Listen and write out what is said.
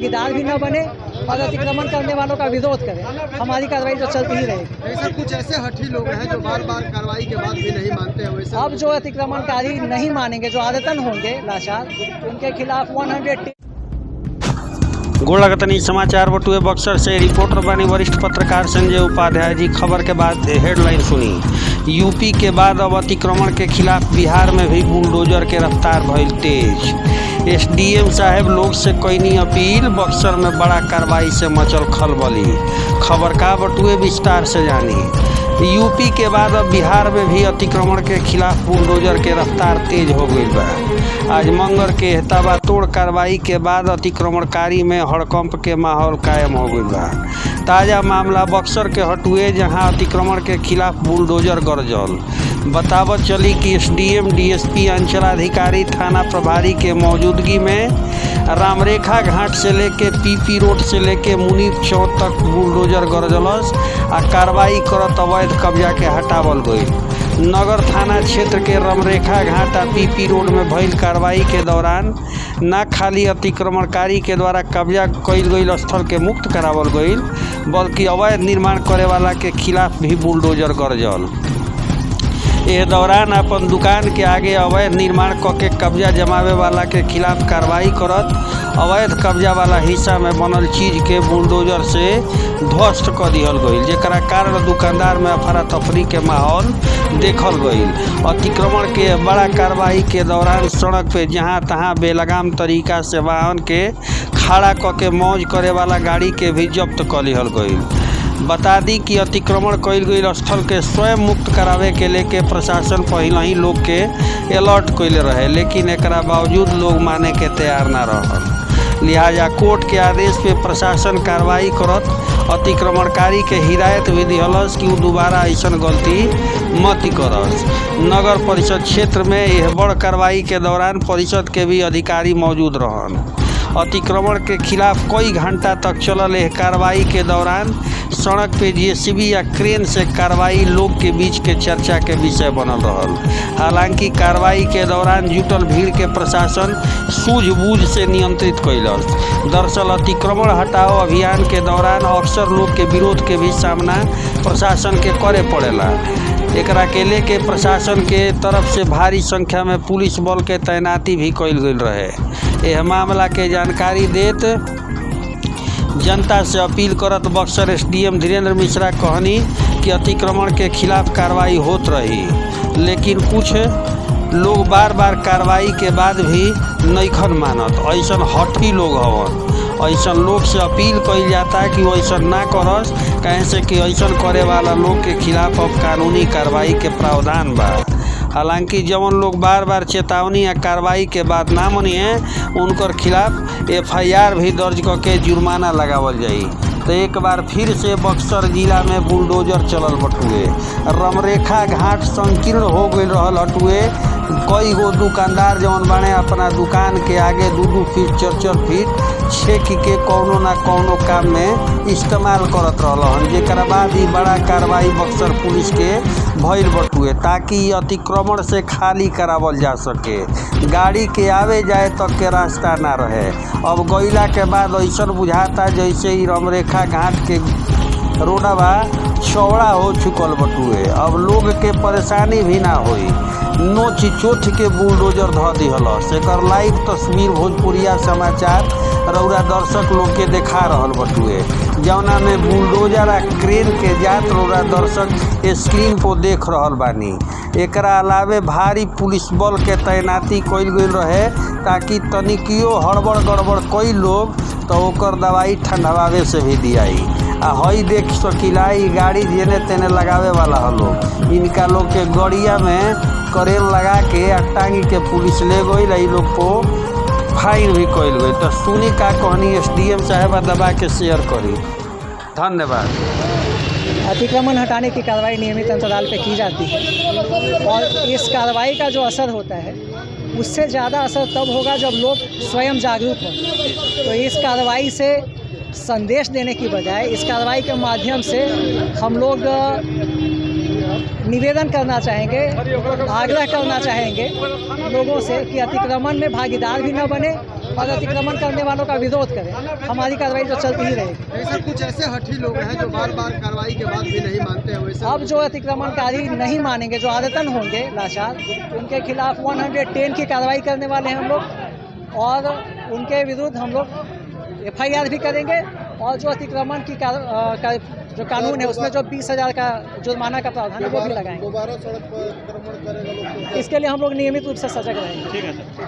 भागीदार भी न बने और अतिक्रमण करने वालों का विरोध करें। हमारी कार्रवाई तो चलती ही रहेगी। ऐसा कुछ ऐसे हठी लोग हैं जो बार बार कार्रवाई के बाद भी नहीं मानते हैं, वैसे अब जो अतिक्रमणकारी नहीं मानेंगे, जो आदतन होंगे लाचार, उनके खिलाफ 100 गोलागतनी समाचार बटुए बक्सर से रिपोर्टर बनी वरिष्ठ पत्रकार संजय उपाध्याय जी। खबर के बाद हेडलाइन सुनी। यूपी के बाद अब अतिक्रमण के खिलाफ बिहार में भी बुलडोजर के रफ्तार भइल तेज। एसडीएम साहब लोग से कईनी अपील, बक्सर में बड़ा कार्रवाई से मचल खलबली। खबर का बटुए विस्तार से जानी। यूपी के बाद अब बिहार में भी अतिक्रमण के खिलाफ बुलडोजर के रफ्तार तेज हो गई बा। आज मंगल के एहताबा तोड़ कार्रवाई के बाद अतिक्रमणकारी में हड़कंप के माहौल कायम हो गई बा। ताज़ा मामला बक्सर के हटुए, जहां अतिक्रमण के खिलाफ बुलडोजर गरजल। बतावत चली कि एसडीएम, डीएसपी, अंचलाधिकारी, थाना प्रभारी के मौजूदगी में रामरेखा घाट से लेके पीपी रोड से लेके मुनीप चौक तक बुलडोजर गरजलस आ कार्रवाई करत अवैध कब्जा के हटावल गई। नगर थाना क्षेत्र के रामरेखा घाट आ पीपी रोड में भइल कार्रवाई के दौरान न खाली अतिक्रमणकारी के द्वारा कब्जा कईल गईल स्थल के मुक्त करावल गईल, बल्कि अवैध निर्माण करे वाला के खिलाफ भी बुलडोजर गरजल। इस दौरान अपन दुकान के आगे अवैध निर्माण करके कब्जा जमावे वाला के खिलाफ कार्रवाई करत अवैध कब्जा वाला हिस्सा में बनल चीज के बुलडोजर से ध्वस्त कर दिहल गईल, जेकरा कारण दुकानदार में अफरा तफरी के माहौल देखल गईल। अतिक्रमण के बड़ा कार्रवाई के दौरान सड़क पे जहां तहां बेलगाम तरीका से वाहन के खड़ा करके मौज करे वाला गाड़ी के भी जब्त कर लिहल गईल। बता दी कि अतिक्रमण कईल गईल स्थल के स्वयं मुक्त करावे के लेके प्रशासन पहले ही लोग के अलर्ट कईले रहे, लेकिन एकरा बावजूद लोग माने के तैयार ना रहल। लिहाजा कोर्ट के आदेश पे प्रशासन कार्रवाई करत अतिक्रमणकारी के हिदायत भी दिहलस कि वो दोबारा ऐसन गलती मत करस। नगर परिषद क्षेत्र में यह बड़ कार्रवाई के दौरान परिषद के भी अधिकारी मौजूद रहन। अतिक्रमण के खिलाफ कई घंटा तक चलल यह कार्रवाई के दौरान सड़क पे जेसीबी या क्रेन से कार्रवाई लोग के बीच के चर्चा के विषय बनल रहल। हालांकि कार्रवाई के दौरान जुटल भीड़ के प्रशासन सूझबूझ से नियंत्रित कैलस। दरअसल अतिक्रमण हटाओ अभियान के दौरान अक्सर लोग के विरोध के भी सामना प्रशासन के करे पड़ेला। एकरा के लेके प्रशासन के तरफ से भारी संख्या में पुलिस बल के तैनाती भी कईल गईल रहे। यह मामला के जानकारी देत जनता से अपील करत बक्सर एसडीएम धीरेन्द्र मिश्रा कहनी कि अतिक्रमण के खिलाफ कार्रवाई होत रही, लेकिन कुछ लोग बार बार कार्रवाई के बाद भी नइखन मानत। ऐसन हठी लोग हवन। ऐसन लोग से अपील कईल जाता है कि वो ऐसा ना करस, कहीं से कि ऐसन करे वाला लोग के खिलाफ अब कानूनी कार्रवाई के प्रावधान बा। हालांकि जवन लोग बार बार चेतावनी या कार्रवाई के बाद ना मनिए, उनकर खिलाफ एफआईआर भी दर्ज करके जुर्माना लगावल जाई। तो एक बार फिर से बक्सर जिला में बुलडोजर चलल बटुए। रामरेखा घाट संकीर्ण हो गई रहल हटुए। कई गो दुकानदार जवन बाने अपना दुकान के आगे 2-2 फीट 4-4 फीट छेक के कौनो ना कौनो काम में इस्तेमाल करत रहलन, जेकरा बाद ही बड़ा कार्रवाई बक्सर पुलिस के भइल बटुए, ताकि अतिक्रमण से खाली करावल जा सके, गाड़ी के आवे जाए तक के रास्ता ना रहे। अब गईला के बाद ऐसा बुझाता जैसे ही रामरेखा घाट के रोडवा चौड़ा हो चुकल बटुए। अब लोग के परेशानी भी ना होई। नोच चोथ के बुलडोजर ध दिहलस। एकर लाइव तस्वीर भोजपुरिया समाचार रउरा दर्शक लोग के देखा रहल बटुए, जौना में बुलडोजर आ क्रेन के जात रउरा दर्शक स्क्रीन पर देख रहल बानी। एकरा अलावे भारी पुलिस बल के तैनाती कईल गईल रहे, ताकि तनिकियो हड़बड़ गड़बड़ कई लोग तो ओकर दवाई ठंडवावे से भी दियाई। आ हई देख सकीला ई गाड़ी जेने तेने लगावे वाला हलो, इनका लोग के गड़िया में करेन लगा के आ टांगी के पुलिस ले गई। लोग को फाइन भी कईल गई। तो सुनी का कहनी एसडीएम साहब दबा के शेयर करी। धन्यवाद। अतिक्रमण हटाने की कार्रवाई नियमित अंतराल पे की जाती है, और इस कार्रवाई का जो असर होता है उससे ज़्यादा असर तब होगा जब लोग स्वयं जागरूक हों। तो इस कार्रवाई से संदेश देने की बजाय इस कार्रवाई के माध्यम से हम लोग निवेदन करना चाहेंगे, आग्रह करना चाहेंगे लोगों से कि अतिक्रमण में भागीदार भी न बने और अतिक्रमण करने वालों का विरोध करें। हमारी कार्रवाई तो चलती ही रहेगी। ऐसे कुछ ऐसे हठी लोग हैं जो बार बार कार्रवाई के बाद भी नहीं मानते हैं, वैसे अब जो अतिक्रमणकारी नहीं मानेंगे, जो आदतन होंगे लाचार, उनके खिलाफ 110 की कार्रवाई करने वाले हैं हम लोग, और उनके विरुद्ध हम लोग FIR भी करेंगे। और जो अतिक्रमण की जो कानून है उसमें जो 20,000 का जुर्माना का प्रावधान है वो भी लगाएंगे। दोबारा सड़क पर अतिक्रमण करेगा लोग। इसके लिए हम लोग नियमित रूप से सजग रहेंगे। ठीक है सर।